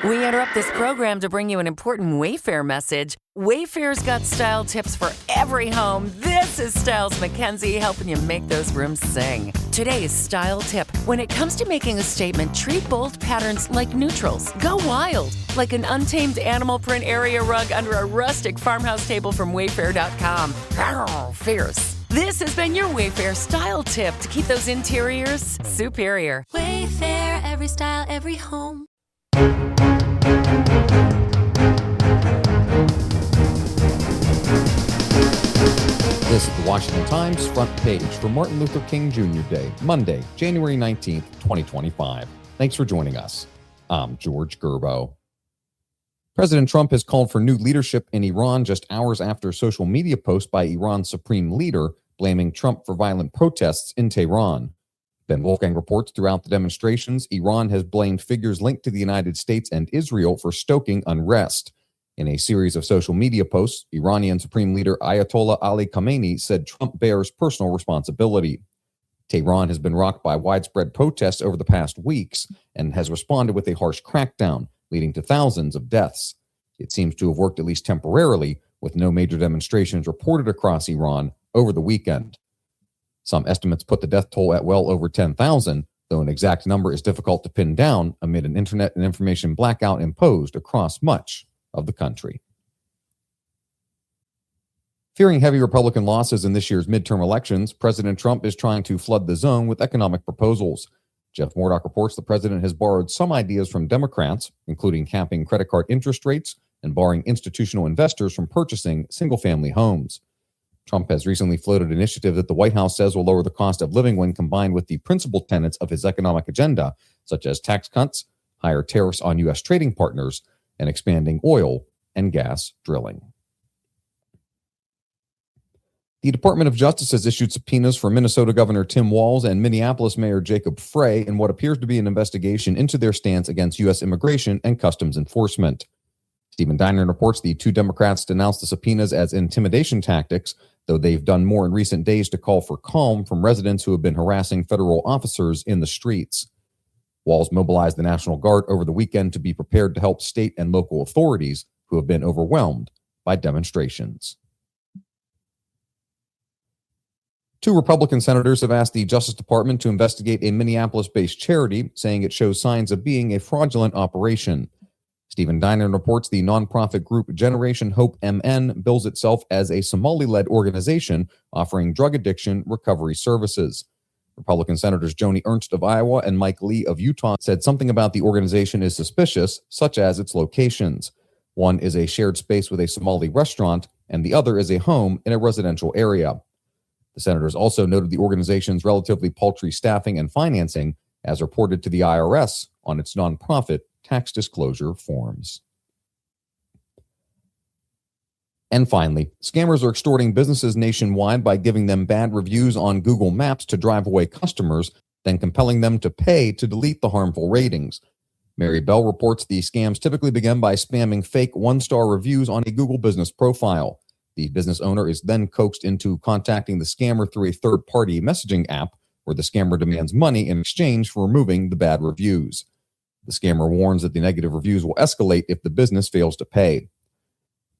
We interrupt this program to bring you an important Wayfair message. Wayfair's got style tips for every home. This is Styles McKenzie helping you make those rooms sing. Today's style tip. When it comes to making a statement, treat bold patterns like neutrals. Go wild, like an untamed animal print area rug under a rustic farmhouse table from Wayfair.com. Arr, fierce. This has been your Wayfair style tip to keep those interiors superior. Wayfair, every style, every home. This is the Washington Times front page for Martin Luther King Jr. Day, Monday, January 19th, 2025. Thanks for joining us. I'm George Gerbo. President Trump has called for new leadership in Iran just hours after a social media post by Iran's supreme leader blaming Trump for violent protests in Tehran. Ben Wolfgang reports throughout the demonstrations, Iran has blamed figures linked to the United States and Israel for stoking unrest. In a series of social media posts, Iranian Supreme Leader Ayatollah Ali Khamenei said Trump bears personal responsibility. Tehran has been rocked by widespread protests over the past weeks and has responded with a harsh crackdown, leading to thousands of deaths. It seems to have worked at least temporarily, with no major demonstrations reported across Iran over the weekend. Some estimates put the death toll at well over 10,000, though an exact number is difficult to pin down amid an internet and information blackout imposed across much of the country. Fearing heavy Republican losses in this year's midterm elections, President Trump is trying to flood the zone with economic proposals. Jeff Murdoch reports the president has borrowed some ideas from Democrats, including capping credit card interest rates and barring institutional investors from purchasing single-family homes. Trump has recently floated an initiative that the White House says will lower the cost of living when combined with the principal tenets of his economic agenda, such as tax cuts, higher tariffs on U.S. trading partners, and expanding oil and gas drilling. The Department of Justice has issued subpoenas for Minnesota Governor Tim Walz and Minneapolis Mayor Jacob Frey in what appears to be an investigation into their stance against U.S. immigration and customs enforcement. Stephen Diner reports the two Democrats denounced the subpoenas as intimidation tactics, though they've done more in recent days to call for calm from residents who have been harassing federal officers in the streets. Walz mobilized the National Guard over the weekend to be prepared to help state and local authorities who have been overwhelmed by demonstrations. Two Republican senators have asked the Justice Department to investigate a Minneapolis-based charity, saying it shows signs of being a fraudulent operation. Stephen Diner reports the nonprofit group Generation Hope MN bills itself as a Somali-led organization offering drug addiction recovery services. Republican Senators Joni Ernst of Iowa and Mike Lee of Utah said something about the organization is suspicious, such as its locations. One is a shared space with a Somali restaurant, and the other is a home in a residential area. The senators also noted the organization's relatively paltry staffing and financing, as reported to the IRS on its nonprofit tax disclosure forms. And finally, scammers are extorting businesses nationwide by giving them bad reviews on Google Maps to drive away customers, then compelling them to pay to delete the harmful ratings. Mary Bell reports the scams typically begin by spamming fake one-star reviews on a Google business profile. The business owner is then coaxed into contacting the scammer through a third-party messaging app, where the scammer demands money in exchange for removing the bad reviews. The scammer warns that the negative reviews will escalate if the business fails to pay.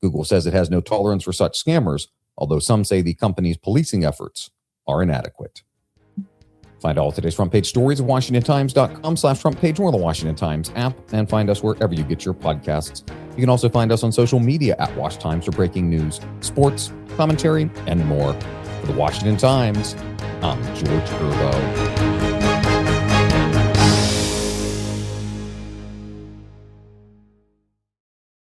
Google says it has no tolerance for such scammers, although some say the company's policing efforts are inadequate. Find all today's front page stories at WashingtonTimes.com/front page or the Washington Times app, and find us wherever you get your podcasts. You can also find us on social media at Wash Times for breaking news, sports, commentary, and more. For the Washington Times, I'm George Gerbo.